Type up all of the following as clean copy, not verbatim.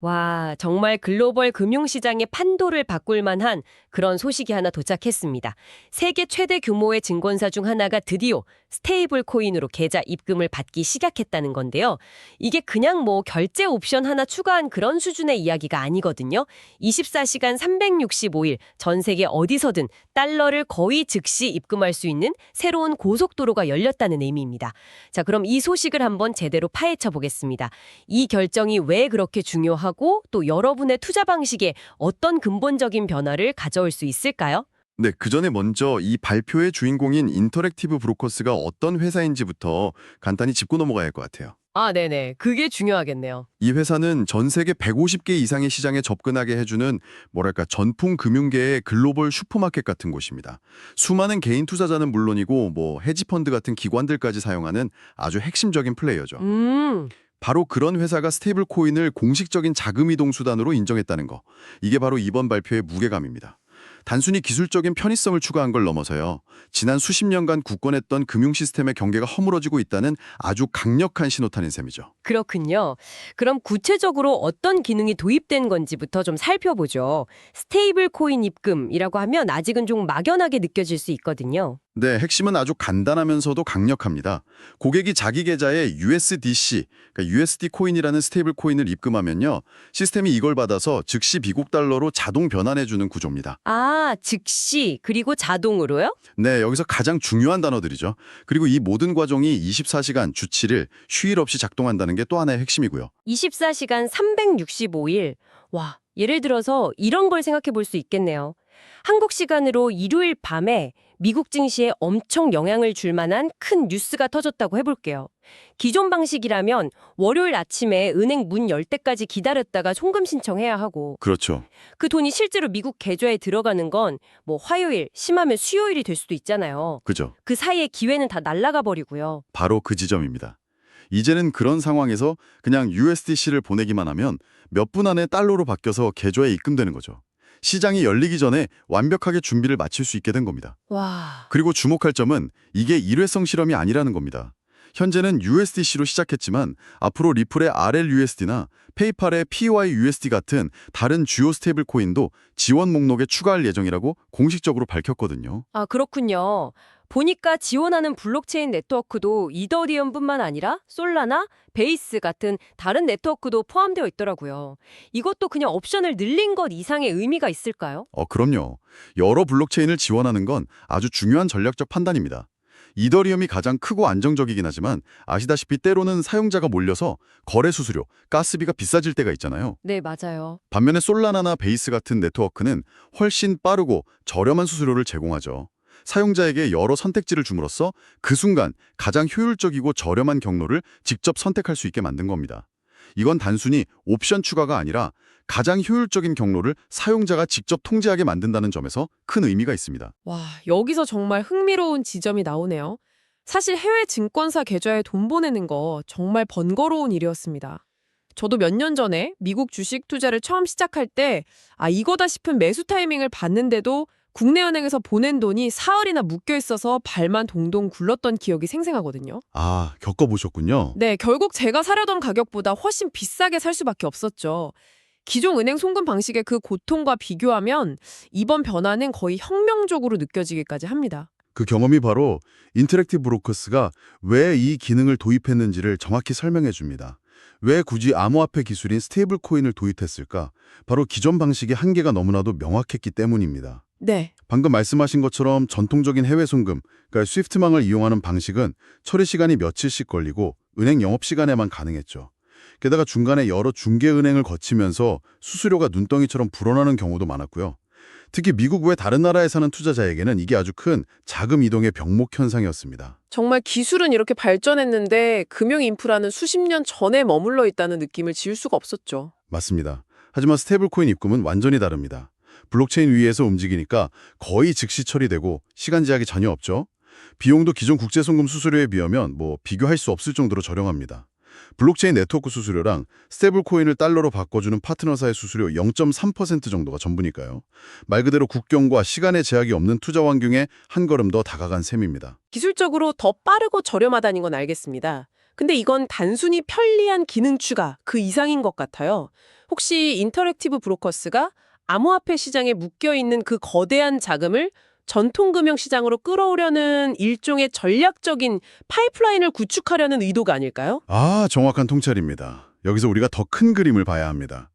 와, 정말 글로벌 금융시장의 판도를 바꿀 만한 그런 소식이 하나 도착했습니다. 세계 최대 규모의 증권사 중 하나가 드디어 스테이블 코인으로 계좌 입금을 받기 시작했다는 건데요. 이게 그냥 뭐 결제 옵션 하나 추가한 그런 수준의 이야기가 아니거든요. 24시간 365일 전 세계 어디서든 달러를 거의 즉시 입금할 수 있는 새로운 고속도로가 열렸다는 의미입니다. 자, 그럼 이 소식을 한번 제대로 파헤쳐 보겠습니다. 이 결정이 왜 그렇게 중요하고 또 여러분의 투자 방식에 어떤 근본적인 변화를 가져올 수 있을까요? 네, 그 전에 먼저 이 발표의 주인공인 인터랙티브 브로커스가 어떤 회사인지부터 간단히 짚고 넘어가야 할 것 같아요. 아, 네네. 그게 중요하겠네요. 이 회사는 전 세계 150개 이상의 시장에 접근하게 해주는 뭐랄까 전풍 금융계의 글로벌 슈퍼마켓 같은 곳입니다. 수많은 개인 투자자는 물론이고 뭐 헤지펀드 같은 기관들까지 사용하는 아주 핵심적인 플레이어죠. 음. 바로 그런 회사가 스테이블 코인을 공식적인 자금 이동 수단으로 인정했다는 거. 이게 바로 이번 발표의 무게감입니다. 단순히 기술적인 편의성을 추가한 걸 넘어서요. 지난 수십 년간 굳건했던 금융 시스템의 경계가 허물어지고 있다는 아주 강력한 신호탄인 셈이죠. 그렇군요. 그럼 구체적으로 어떤 기능이 도입된 건지부터 좀 살펴보죠. 스테이블 코인 입금이라고 하면 아직은 좀 막연하게 느껴질 수 있거든요. 네, 핵심은 아주 간단하면서도 강력합니다. 고객이 자기 계좌에 USDC, 그러니까 USD 코인이라는 스테이블 코인을 입금하면요. 시스템이 이걸 받아서 즉시 미국 달러로 자동 변환해주는 구조입니다. 아, 즉시 그리고 자동으로요? 네, 여기서 가장 중요한 단어들이죠. 그리고 이 모든 과정이 24시간 주 7일 휴일 없이 작동한다는 게 또 하나의 핵심이고요. 24시간 365일. 와, 예를 들어서 이런 걸 생각해 볼 수 있겠네요. 한국 시간으로 일요일 밤에 미국 증시에 엄청 영향을 줄 만한 큰 뉴스가 터졌다고 해볼게요. 기존 방식이라면 월요일 아침에 은행 문 열 때까지 기다렸다가 송금 신청해야 하고 그렇죠. 그 돈이 실제로 미국 계좌에 들어가는 건 뭐 화요일, 심하면 수요일이 될 수도 있잖아요. 그죠. 그 사이에 기회는 다 날아가 버리고요. 바로 그 지점입니다. 이제는 그런 상황에서 그냥 USDC를 보내기만 하면 몇 분 안에 달러로 바뀌어서 계좌에 입금되는 거죠. 시장이 열리기 전에 완벽하게 준비를 마칠 수 있게 된 겁니다. 와. 그리고 주목할 점은 이게 일회성 실험이 아니라는 겁니다. 현재는 USDC로 시작했지만 앞으로 리플의 RLUSD나 페이팔의 PYUSD 같은 다른 주요 스테이블 코인도 지원 목록에 추가할 예정이라고 공식적으로 밝혔거든요. 아, 그렇군요. 보니까 지원하는 블록체인 네트워크도 이더리움뿐만 아니라 솔라나, 베이스 같은 다른 네트워크도 포함되어 있더라고요. 이것도 그냥 옵션을 늘린 것 이상의 의미가 있을까요? 그럼요. 여러 블록체인을 지원하는 건 아주 중요한 전략적 판단입니다. 이더리움이 가장 크고 안정적이긴 하지만 아시다시피 때로는 사용자가 몰려서 거래 수수료, 가스비가 비싸질 때가 있잖아요. 네, 맞아요. 반면에 솔라나나 베이스 같은 네트워크는 훨씬 빠르고 저렴한 수수료를 제공하죠. 사용자에게 여러 선택지를 줌으로써 그 순간 가장 효율적이고 저렴한 경로를 직접 선택할 수 있게 만든 겁니다. 이건 단순히 옵션 추가가 아니라 가장 효율적인 경로를 사용자가 직접 통제하게 만든다는 점에서 큰 의미가 있습니다. 와, 여기서 정말 흥미로운 지점이 나오네요. 사실 해외 증권사 계좌에 돈 보내는 거 정말 번거로운 일이었습니다. 저도 몇 년 전에 미국 주식 투자를 처음 시작할 때, 이거다 싶은 매수 타이밍을 봤는데도 국내 은행에서 보낸 돈이 사흘이나 묶여 있어서 발만 동동 굴렀던 기억이 생생하거든요. 아, 겪어보셨군요. 네, 결국 제가 사려던 가격보다 훨씬 비싸게 살 수밖에 없었죠. 기존 은행 송금 방식의 그 고통과 비교하면 이번 변화는 거의 혁명적으로 느껴지기까지 합니다. 그 경험이 바로 인터랙티브 브로커스가 왜 이 기능을 도입했는지를 정확히 설명해 줍니다. 왜 굳이 암호화폐 기술인 스테이블 코인을 도입했을까? 바로 기존 방식의 한계가 너무나도 명확했기 때문입니다. 네, 방금 말씀하신 것처럼 전통적인 해외 송금, 그러니까 스위프트망을 이용하는 방식은 처리 시간이 며칠씩 걸리고 은행 영업 시간에만 가능했죠. 게다가 중간에 여러 중개은행을 거치면서 수수료가 눈덩이처럼 불어나는 경우도 많았고요. 특히 미국 외 다른 나라에 사는 투자자에게는 이게 아주 큰 자금 이동의 병목 현상이었습니다. 정말 기술은 이렇게 발전했는데 금융 인프라는 수십 년 전에 머물러 있다는 느낌을 지울 수가 없었죠. 맞습니다. 하지만 스테이블 코인 입금은 완전히 다릅니다. 블록체인 위에서 움직이니까 거의 즉시 처리되고 시간 제약이 전혀 없죠. 비용도 기존 국제송금 수수료에 비하면 비교할 수 없을 정도로 저렴합니다. 블록체인 네트워크 수수료랑 스테이블 코인을 달러로 바꿔주는 파트너사의 수수료 0.3% 정도가 전부니까요. 말 그대로 국경과 시간의 제약이 없는 투자 환경에 한 걸음 더 다가간 셈입니다. 기술적으로 더 빠르고 저렴하다는 건 알겠습니다. 근데 이건 단순히 편리한 기능 추가 그 이상인 것 같아요. 혹시 인터랙티브 브로커스가 암호화폐 시장에 묶여있는 그 거대한 자금을 전통금융 시장으로 끌어오려는 일종의 전략적인 파이프라인을 구축하려는 의도가 아닐까요? 아, 정확한 통찰입니다. 여기서 우리가 더 큰 그림을 봐야 합니다.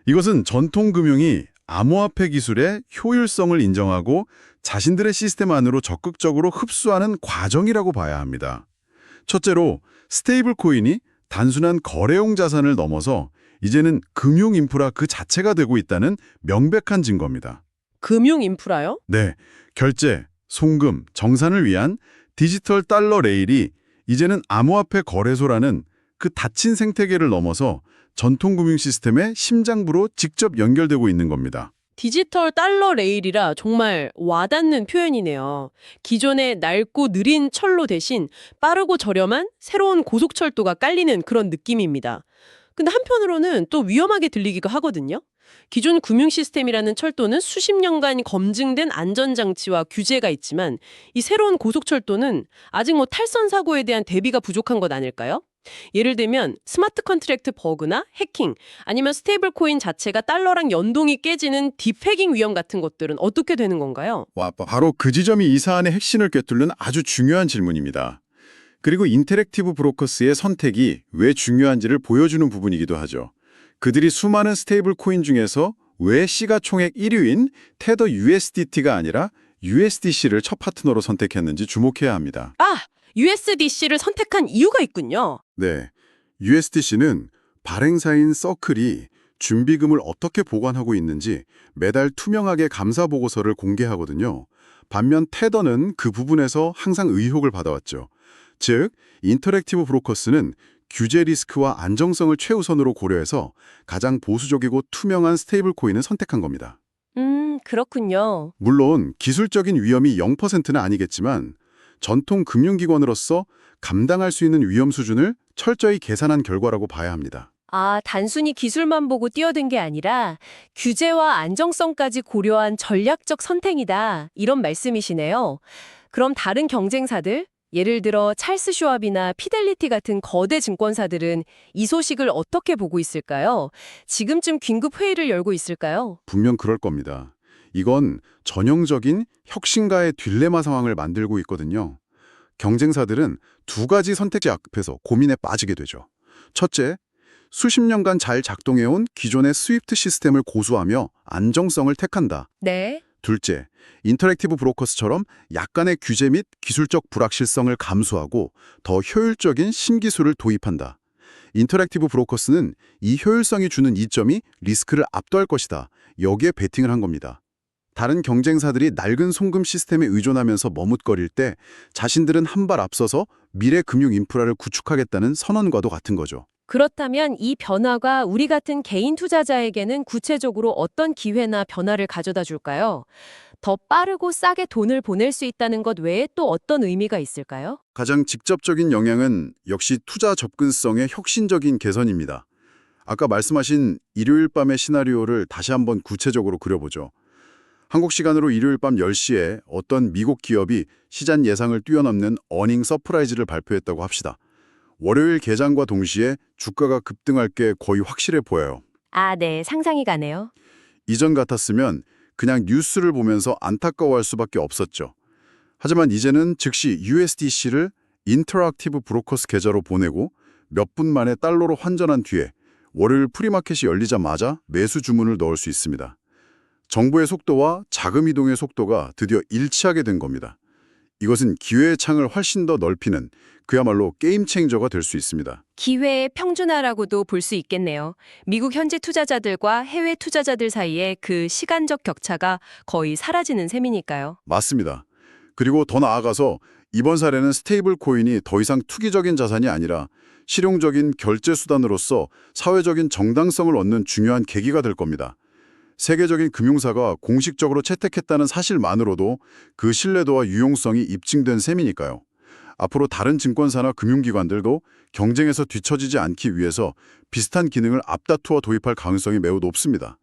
이것은 전통금융이 암호화폐 기술의 효율성을 인정하고 자신들의 시스템 안으로 적극적으로 흡수하는 과정이라고 봐야 합니다. 첫째로 스테이블 코인이 단순한 거래용 자산을 넘어서 이제는 금융 인프라 그 자체가 되고 있다는 명백한 증거입니다. 금융 인프라요? 네, 결제, 송금, 정산을 위한 디지털 달러 레일이 이제는 암호화폐 거래소라는 그 닫힌 생태계를 넘어서 전통금융 시스템의 심장부로 직접 연결되고 있는 겁니다. 디지털 달러 레일이라 정말 와닿는 표현이네요. 기존의 낡고 느린 철로 대신 빠르고 저렴한 새로운 고속철도가 깔리는 그런 느낌입니다. 근데 한편으로는 또 위험하게 들리기가 하거든요. 기존 금융 시스템이라는 철도는 수십 년간 검증된 안전장치와 규제가 있지만 이 새로운 고속철도는 아직 탈선 사고에 대한 대비가 부족한 것 아닐까요? 예를 들면 스마트 컨트랙트 버그나 해킹, 아니면 스테이블 코인 자체가 달러랑 연동이 깨지는 딥해킹 위험 같은 것들은 어떻게 되는 건가요? 바로 그 지점이 이 사안의 핵심을 꿰뚫는 아주 중요한 질문입니다. 그리고 인터랙티브 브로커스의 선택이 왜 중요한지를 보여주는 부분이기도 하죠. 그들이 수많은 스테이블 코인 중에서 왜 시가총액 1위인 테더 USDT가 아니라 USDC를 첫 파트너로 선택했는지 주목해야 합니다. USDC를 선택한 이유가 있군요. 네, USDC는 발행사인 서클이 준비금을 어떻게 보관하고 있는지 매달 투명하게 감사 보고서를 공개하거든요. 반면 테더는 그 부분에서 항상 의혹을 받아왔죠. 즉, 인터랙티브 브로커스는 규제 리스크와 안정성을 최우선으로 고려해서 가장 보수적이고 투명한 스테이블 코인을 선택한 겁니다. 그렇군요. 물론 기술적인 위험이 0%는 아니겠지만 전통 금융기관으로서 감당할 수 있는 위험 수준을 철저히 계산한 결과라고 봐야 합니다. 단순히 기술만 보고 뛰어든 게 아니라 규제와 안정성까지 고려한 전략적 선택이다. 이런 말씀이시네요. 그럼 다른 경쟁사들, 예를 들어 찰스 슈왑이나 피델리티 같은 거대 증권사들은 이 소식을 어떻게 보고 있을까요? 지금쯤 긴급 회의를 열고 있을까요? 분명 그럴 겁니다. 이건 전형적인 혁신가의 딜레마 상황을 만들고 있거든요. 경쟁사들은 두 가지 선택지 앞에서 고민에 빠지게 되죠. 첫째, 수십 년간 잘 작동해온 기존의 스위프트 시스템을 고수하며 안정성을 택한다. 네. 둘째, 인터랙티브 브로커스처럼 약간의 규제 및 기술적 불확실성을 감수하고 더 효율적인 신기술을 도입한다. 인터랙티브 브로커스는 이 효율성이 주는 이점이 리스크를 압도할 것이다. 여기에 베팅을 한 겁니다. 다른 경쟁사들이 낡은 송금 시스템에 의존하면서 머뭇거릴 때 자신들은 한 발 앞서서 미래 금융 인프라를 구축하겠다는 선언과도 같은 거죠. 그렇다면 이 변화가 우리 같은 개인 투자자에게는 구체적으로 어떤 기회나 변화를 가져다 줄까요? 더 빠르고 싸게 돈을 보낼 수 있다는 것 외에 또 어떤 의미가 있을까요? 가장 직접적인 영향은 역시 투자 접근성의 혁신적인 개선입니다. 아까 말씀하신 일요일 밤의 시나리오를 다시 한번 구체적으로 그려보죠. 한국 시간으로 일요일 밤 10시에 어떤 미국 기업이 시장 예상을 뛰어넘는 어닝 서프라이즈를 발표했다고 합시다. 월요일 개장과 동시에 주가가 급등할 게 거의 확실해 보여요. 네, 상상이 가네요. 이전 같았으면 그냥 뉴스를 보면서 안타까워할 수밖에 없었죠. 하지만 이제는 즉시 USDC를 인터랙티브 브로커스 계좌로 보내고 몇 분 만에 달러로 환전한 뒤에 월요일 프리마켓이 열리자마자 매수 주문을 넣을 수 있습니다. 정보의 속도와 자금 이동의 속도가 드디어 일치하게 된 겁니다. 이것은 기회의 창을 훨씬 더 넓히는 그야말로 게임 체인저가 될 수 있습니다. 기회의 평준화라고도 볼 수 있겠네요. 미국 현지 투자자들과 해외 투자자들 사이에 그 시간적 격차가 거의 사라지는 셈이니까요. 맞습니다. 그리고 더 나아가서 이번 사례는 스테이블 코인이 더 이상 투기적인 자산이 아니라 실용적인 결제 수단으로서 사회적인 정당성을 얻는 중요한 계기가 될 겁니다. 세계적인 금융사가 공식적으로 채택했다는 사실만으로도 그 신뢰도와 유용성이 입증된 셈이니까요. 앞으로 다른 증권사나 금융기관들도 경쟁에서 뒤처지지 않기 위해서 비슷한 기능을 앞다투어 도입할 가능성이 매우 높습니다.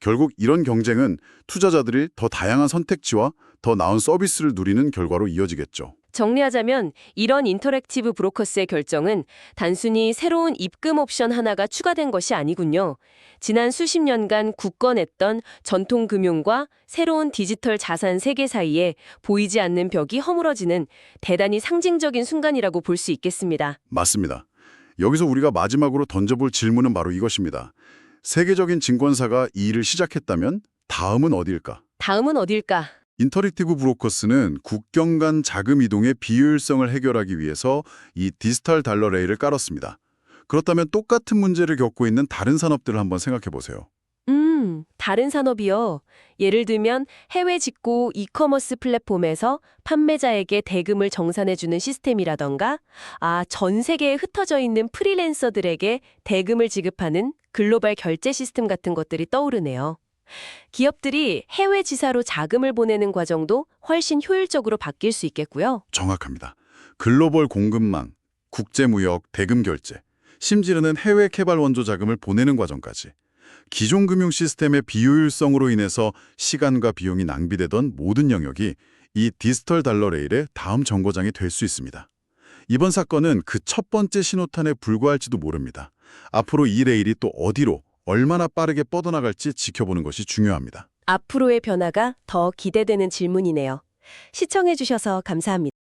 결국 이런 경쟁은 투자자들이 더 다양한 선택지와 더 나은 서비스를 누리는 결과로 이어지겠죠. 정리하자면 이런 인터랙티브 브로커스의 결정은 단순히 새로운 입금 옵션 하나가 추가된 것이 아니군요. 지난 수십 년간 굳건했던 전통 금융과 새로운 디지털 자산 세계 사이에 보이지 않는 벽이 허물어지는 대단히 상징적인 순간이라고 볼 수 있겠습니다. 맞습니다. 여기서 우리가 마지막으로 던져볼 질문은 바로 이것입니다. 세계적인 증권사가 이 일을 시작했다면 다음은 어디일까? 다음은 어딜까? 인터랙티브 브로커스는 국경 간 자금 이동의 비효율성을 해결하기 위해서 이 디지털 달러 레일을 깔았습니다. 그렇다면 똑같은 문제를 겪고 있는 다른 산업들을 한번 생각해 보세요. 다른 산업이요. 예를 들면 해외 직구 이커머스 플랫폼에서 판매자에게 대금을 정산해주는 시스템이라던가, 전 세계에 흩어져 있는 프리랜서들에게 대금을 지급하는 글로벌 결제 시스템 같은 것들이 떠오르네요. 기업들이 해외 지사로 자금을 보내는 과정도 훨씬 효율적으로 바뀔 수 있겠고요. 정확합니다. 글로벌 공급망, 국제무역, 대금 결제, 심지어는 해외 개발 원조 자금을 보내는 과정까지. 기존 금융 시스템의 비효율성으로 인해서 시간과 비용이 낭비되던 모든 영역이 이 디지털 달러 레일의 다음 정거장이 될 수 있습니다. 이번 사건은 그 첫 번째 신호탄에 불과할지도 모릅니다. 앞으로 이 레일이 또 어디로 얼마나 빠르게 뻗어나갈지 지켜보는 것이 중요합니다. 앞으로의 변화가 더 기대되는 질문이네요. 시청해주셔서 감사합니다.